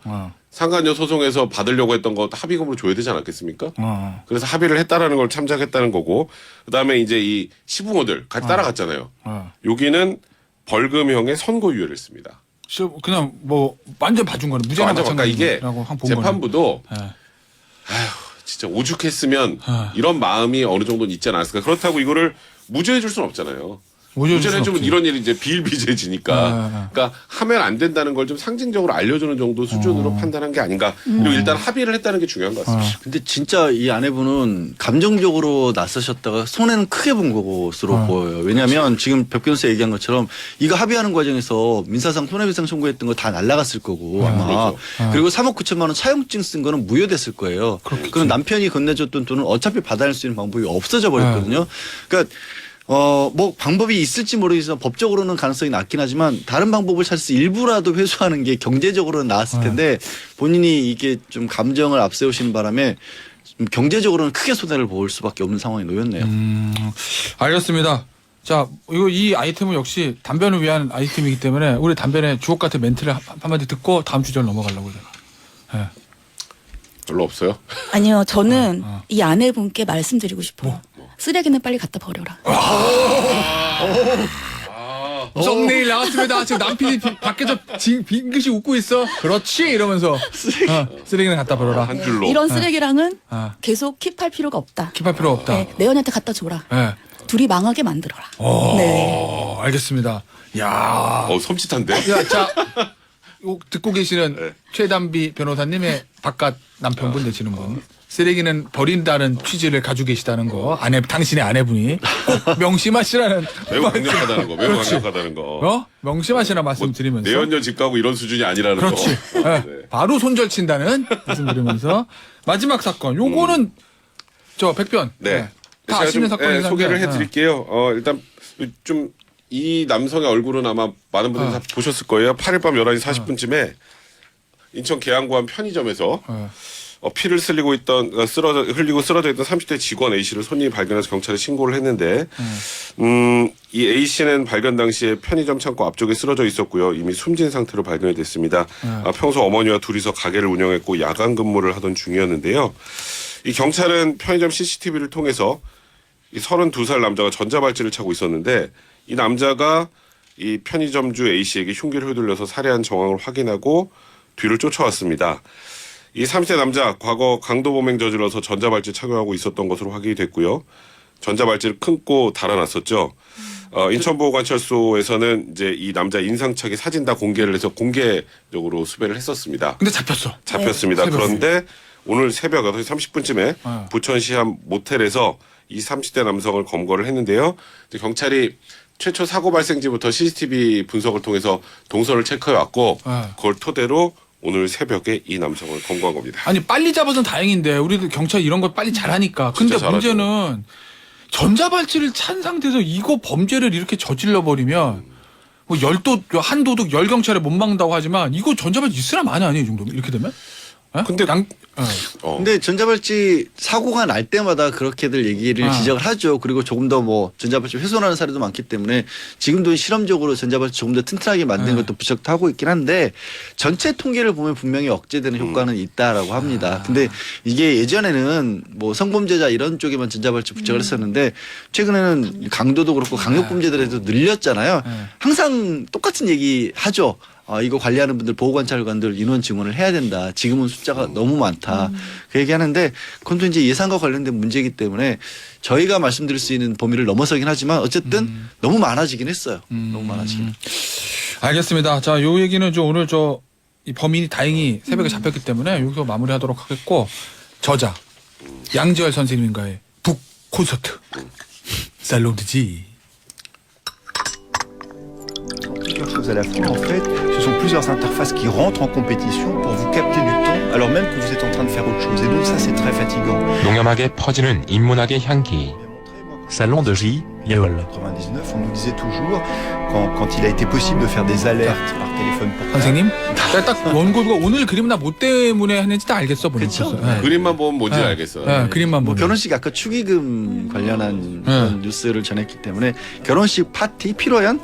상간녀 소송에서 받으려고 했던 거 합의금으로 줘야 되지 않았겠습니까? 그래서 합의를 했다라는 걸 참작했다는 거고, 그다음에 이제 이 시부모들 같이 따라갔잖아요. 여기는 벌금형의 선고유예를 했습니다. 그냥 뭐 완전 봐준 거네. 무죄나 완전 그러니까 이게 마찬가지라고 본 재판부도 거네. 진짜 오죽했으면 아. 이런 마음이 어느 정도는 있지 않았을까. 그렇다고 이거를 무죄해 줄 수는 없잖아요. 무죄해 줄 무죄해 주면 수는 이런 일이 이제 비일비재해지니까. 아. 그러니까 하면 안 된다는 걸 좀 상징적으로 알려주는 정도 수준으로 판단한 게 아닌가. 그리고 일단 합의를 했다는 게 중요한 것 같습니다. 근데 진짜 이 아내분은 감정적으로 나서셨다가 손해는 크게 본 것으로 보여요. 왜냐하면 지금 백 변호사 얘기한 것처럼 이거 합의하는 과정에서 민사상 손해배상 청구했던 거 다 날라갔을 거고 아마 그렇죠. 그리고 3억 9천만 원 차용증 쓴 거는 무효됐을 거예요. 그럼 남편이 건네줬던 돈은 어차피 받아낼 수 있는 방법이 없어져 버렸거든요. 그러니까 뭐 방법이 있을지 모르겠지만 법적으로는 가능성이 낮긴 하지만 다른 방법을 찾아서 일부라도 회수하는 게 경제적으로는 나았을 텐데 본인이 이게 좀 감정을 앞세우시는 바람에 좀 경제적으로는 크게 손해를 볼 수밖에 없는 상황에 놓였네요. 알겠습니다. 자, 이 아이템은 역시 담변을 위한 아이템이기 때문에 우리 담변의 주옥 같은 멘트를 한마디 듣고 다음 주제로 넘어가려고 제가. 예. 별로 없어요. 아니요, 저는 이 아내분께 말씀드리고 싶어요. 쓰레기는 빨리 갖다 버려라. 썸네일 나왔습니다. 지금 남편이 밖에서 빙긋이 웃고 있어. 그렇지 이러면서 쓰레기는 갖다 버려라. 한 줄로. 이런 쓰레기랑은 아. 계속 킵할 필요가 없다. 킵할 필요 없다. 네, 내 언니한테 갖다 줘라. 네. 둘이 망하게 만들어라. 네. 알겠습니다. 야, 섬찟한데? 야, 자, 듣고 계시는 네. 최담비 변호사님의 바깥 남편분 되시는 분. 쓰레기는 버린다는 취지를 가지고 계시다는 거. 당신의 아내분이 꼭 명심하시라는. 매우 강력하다는 거. 매우 강력하다는 거. 명심하시라 말씀드리면서. 내연녀 집 가고 이런 수준이 아니라는 그렇지. 거. 네. 네. 바로 손절친다는 말씀드리면서 마지막 사건. 요거는 저 백변. 네. 다 제가 아시는 좀, 사건이긴 한데. 소개를 해드릴게요. 일단 좀 이 남성의 얼굴은 아마 많은 분들이 다 보셨을 거예요. 8일 밤 11시 40분쯤에 인천 계양구암 편의점에서 피를 흘리고 쓰러져 있던 30대 직원 A 씨를 손님이 발견해서 경찰에 신고를 했는데 이 A 씨는 발견 당시에 편의점 창고 앞쪽에 쓰러져 있었고요. 이미 숨진 상태로 발견이 됐습니다. 평소 어머니와 둘이서 가게를 운영했고 야간 근무를 하던 중이었는데요. 이 경찰은 편의점 CCTV를 통해서 이 32살 남자가 전자발찌를 차고 있었는데 이 남자가 이 편의점주 A 씨에게 흉기를 휘둘려서 살해한 정황을 확인하고 뒤를 쫓아왔습니다. 이 30대 남자 과거 강도범행 저질러서 전자발찌 착용하고 있었던 것으로 확인이 됐고요. 전자발찌를 끊고 달아났었죠. 인천보호관찰소에서는 이제 이 남자 인상착의 사진 다 공개를 해서 공개적으로 수배를 했었습니다. 근데 잡혔어. 잡혔습니다. 네. 그런데 오늘 새벽 8시 30분쯤에 부천시 한 모텔에서 이 30대 남성을 검거를 했는데요. 이제 경찰이 최초 사고 발생지부터 CCTV 분석을 통해서 동선을 체크해왔고 그걸 토대로 오늘 새벽에 이 남성을 검거한 겁니다. 아니 빨리 잡아서는 다행인데 우리도 경찰 이런 거 빨리 잘하니까. 근데 진짜 문제는 전자발찌를 찬 상태에서 이거 범죄를 이렇게 저질러 버리면 뭐 한 도둑 열 경찰에 못 막는다고 하지만 이거 전자발찌 있으나 마냐 아니에요 이 정도면 이렇게 되면? 근데 근데 전자발찌 사고가 날 때마다 그렇게들 얘기를 지적을 하죠. 그리고 조금 더 뭐 전자발찌 훼손하는 사례도 많기 때문에 지금도 실험적으로 전자발찌 조금 더 튼튼하게 만든 것도 부쩍 하고 있긴 한데 전체 통계를 보면 분명히 억제되는 효과는 있다라고 합니다. 근데 이게 예전에는 뭐 성범죄자 이런 쪽에만 전자발찌 부착을 했었는데 최근에는 강도도 그렇고 강력범죄들에도 늘렸잖아요. 항상 똑같은 얘기 하죠. 이거 관리하는 분들 보호관찰관들 인원 증원을 해야 된다. 지금은 숫자가 너무 많다. 그 얘기하는데 그건 또 이제 예산과 관련된 문제이기 때문에 저희가 말씀드릴 수 있는 범위를 넘어서긴 하지만 어쨌든 너무 많아지긴 했어요. 너무 많아지긴. 알겠습니다. 자, 요 얘기는 오늘 이 범인이 다행히 새벽에 잡혔기 때문에 여기서 마무리하도록 하겠고 저자 양지열 선생님과의 북 콘서트 살롱드지. Plusieurs choses à la fois. En fait, ce sont plusieurs interfaces qui rentrent en compétition pour vous capter du temps alors même que vous êtes en train de faire autre chose. Et donc ça, c'est très fatigant. 농염하게 퍼지는 인문학의 향기. Salon de J. Yeol. En 99, on nous disait toujours, quand il a été possible de faire des alertes par téléphone portable. 선생님, 딱 원고가 오늘 그림 나 뭐 때문에 했는지 다 알겠어 그쵸? 네. 그림만 보면 뭔지 알겠어요. 네, 그림만 뭐 보면. 결혼식 아까 축의금 관련한 그런 뉴스를 전했기 때문에 결혼식 파티 피로연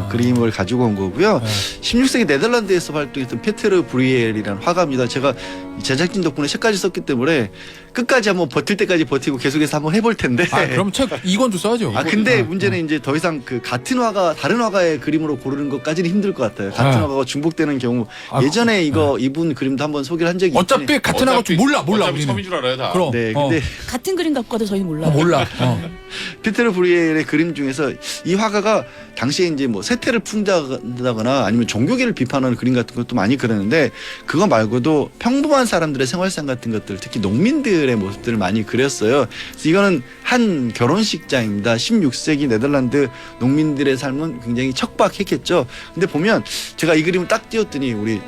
그림을 가지고 온 거고요. 16세기 네덜란드에서 활동했던 페테르 브리엘이라는 화가입니다. 제가 제작진 덕분에 책까지 썼기 때문에 끝까지 한번 버틸 때까지 버티고 계속해서 한번 해볼 텐데. 아, 그럼 책 2권도 써야죠. 근데 문제는 이제 더 이상 그 같은 화가 다른 화가의 그림으로 고르는 것까지는 힘들 것 같아요. 같은 아. 화가가 중복되는 경우 아이고. 예전에 이분 그림도 한번 소개를 한 적이 어차피 있긴 해요. 같은 하고 좀 몰라 어차피 우리는. 처음인 줄 알아요 다. 그럼. 네, 근데 같은 그림 갖고 와도 저희는 몰라요. 몰라. 피테르 브루엘의 그림 중에서 이 화가가 당시에 이제 뭐 세태를 풍자하거나 아니면 종교계를 비판하는 그림 같은 것도 많이 그렸는데 그거 말고도 평범한 사람들의 생활상 같은 것들 특히 농민들의 모습들을 많이 그렸어요. 그래서 이거는 한 결혼식장입니다. 16세기 네덜란드 농민들의 삶은 굉장히 척박했겠죠. 근데 보면 제가 이 그림을 딱 띄웠더니 우리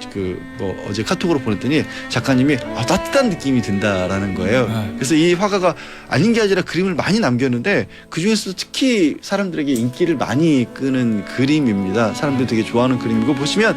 뭐 어제 카톡으로 보냈더니 작가님이 따뜻한 느낌이 든다라는 거예요. 그래서 이 화가가 아닌 게 아니라 그림을 많이 남겼는데 그 중에서도 특히 사람들에게 인기를 많이 끄는 그림입니다. 사람들이 되게 좋아하는 그림이고 보시면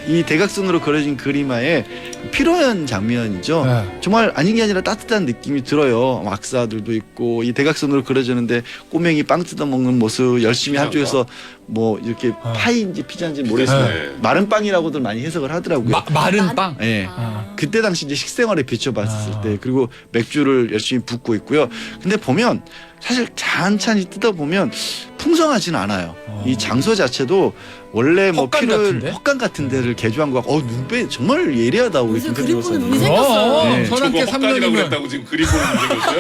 이 대각선으로 그려진 그림하에 피로연 장면이죠. 네. 정말 아닌 게 아니라 따뜻한 느낌이 들어요. 악사들도 있고 이 대각선으로 그려지는데 꼬맹이 빵 뜯어 먹는 모습 열심히 한쪽에서 뭐 이렇게 파인지 피자인지 모르겠지만 네. 마른 빵이라고들 많이 해석을 하더라고요. 마른 빵. 예. 그때 당시 이제 식생활에 비춰봤을 때 그리고 맥주를 열심히 붓고 있고요. 근데 보면 사실 찬찬히 뜯어보면 풍성하진 않아요. 이 장소 자체도 원래 뭐 헛간 피를 같은데? 헛간 같은 데를 개조한 거 같고 눈배 정말 예리하다 우리 무슨 김태준 그림 보는 박사님. 눈이 생겼어요. 네. 선한계 저거 헛간이라고 3년이면 그랬다고 지금 그림 보는 문제였어요?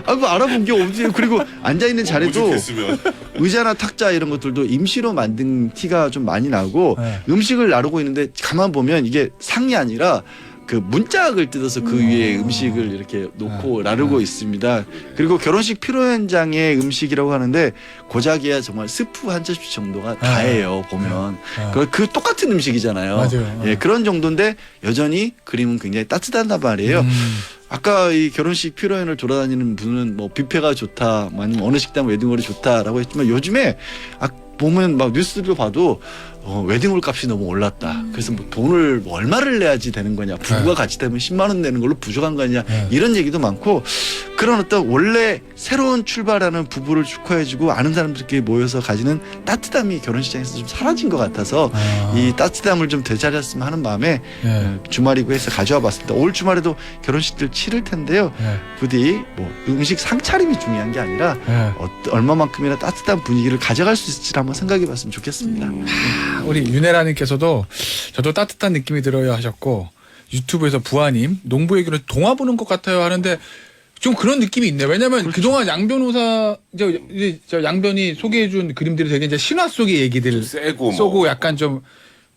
아, 그 알아본 게 없지. 그리고 앉아 있는 자리도 오죽했으면. 의자나 탁자 이런 것들도 임시로 만든 티가 좀 많이 나고 네. 음식을 나르고 있는데 가만 보면 이게 상이 아니라 그 문짝을 뜯어서 그 위에 음식을 이렇게 놓고 나르고 있습니다. 그리고 결혼식 피로 현장의 음식이라고 하는데 고작이야 정말 스프 한 접시 정도가 다예요. 보면 그 똑같은 음식이잖아요. 맞아요. 예, 그런 정도인데 여전히 그림은 굉장히 따뜻하단 말이에요. 아까 이 결혼식 피로연을 돌아다니는 분은 뭐 뷔페가 좋다, 뭐 아니면 어느 식당 웨딩홀이 좋다라고 했지만 요즘에 보면 막 뉴스를 봐도 웨딩홀 값이 너무 올랐다. 그래서 뭐 돈을 뭐 얼마를 내야지 되는 거냐. 부부가 같이 되면 10만 원 내는 걸로 부족한 거냐. 이런 얘기도 많고 그런 어떤 원래 새로운 출발하는 부부를 축하해주고 아는 사람들끼리 모여서 가지는 따뜻함이 결혼식장에서 좀 사라진 것 같아서 이 따뜻함을 좀 되찾았으면 하는 마음에 주말이고 해서 가져와 봤습니다. 올 주말에도 결혼식들 치를 텐데요. 부디 뭐 음식 상차림이 중요한 게 아니라 얼마만큼이나 따뜻한 분위기를 가져갈 수 있을지 한번 생각해 봤으면 좋겠습니다. 우리 윤혜라님께서도 저도 따뜻한 느낌이 들어요 하셨고 유튜브에서 부하님 농부 얘기를 동화 보는 것 같아요 하는데 좀 그런 느낌이 있네. 왜냐면 그동안 양 변호사 저 양변이 소개해준 그림들이 되게 이제 신화 속의 얘기들 세고 쏘고 약간 좀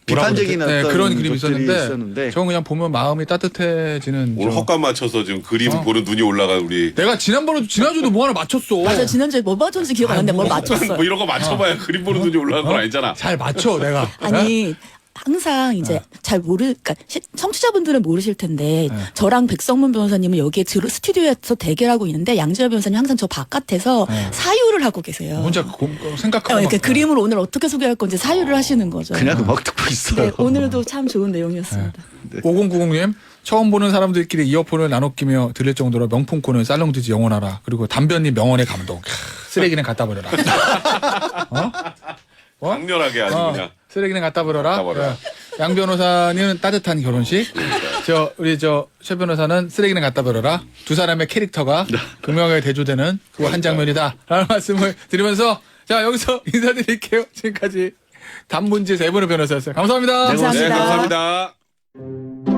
비판적인 뭐라 그러지? 어떤 그런 그림이 것들이 있었는데 있었는데. 저는 그냥 보면 마음이 따뜻해지는. 오늘 좀- 헛간 맞춰서 지금 그림 보는 눈이 올라간 우리. 내가 지난주도 뭐 하나 맞췄어. 맞아 지난주에 뭐 맞췄는지 기억 안 나는데 뭘 맞췄어요. 뭐 이런 거 맞춰봐야 그림 보는 눈이 올라간 건 아니잖아. 잘 맞춰 내가. 아니 항상 이제 잘 그러니까 청취자분들은 모르실 텐데 저랑 백성문 변호사님은 여기에 스튜디오에서 대결하고 있는데 양지열 변호사님 항상 저 바깥에서 사유를 하고 계세요. 혼자 생각하고. 그러니까 막- 그림을 오늘 어떻게 소개할 건지 사유를 하시는 거죠. 그냥 음악 듣고 있어요. 네, 오늘도 참 좋은 내용이었습니다. 5090님 처음 보는 사람들끼리 이어폰을 나눠 끼며 들을 정도로 명품 코는 살롱드지 영원하라. 그리고 담변님 명언의 감동. 쓰레기는 갖다 버려라. 강렬하게 아주 그냥. 쓰레기는 갖다 버려라. 갖다 버려라. 예. 양 변호사는 따뜻한 결혼식. 우리 최 변호사는 쓰레기는 갖다 버려라. 두 사람의 캐릭터가 극명하게 대조되는 그 한 장면이다. 라는 말씀을 드리면서 자 여기서 인사드릴게요. 지금까지 단문지 세분의 변호사였어요. 감사합니다. 감사합니다. 네, 감사합니다.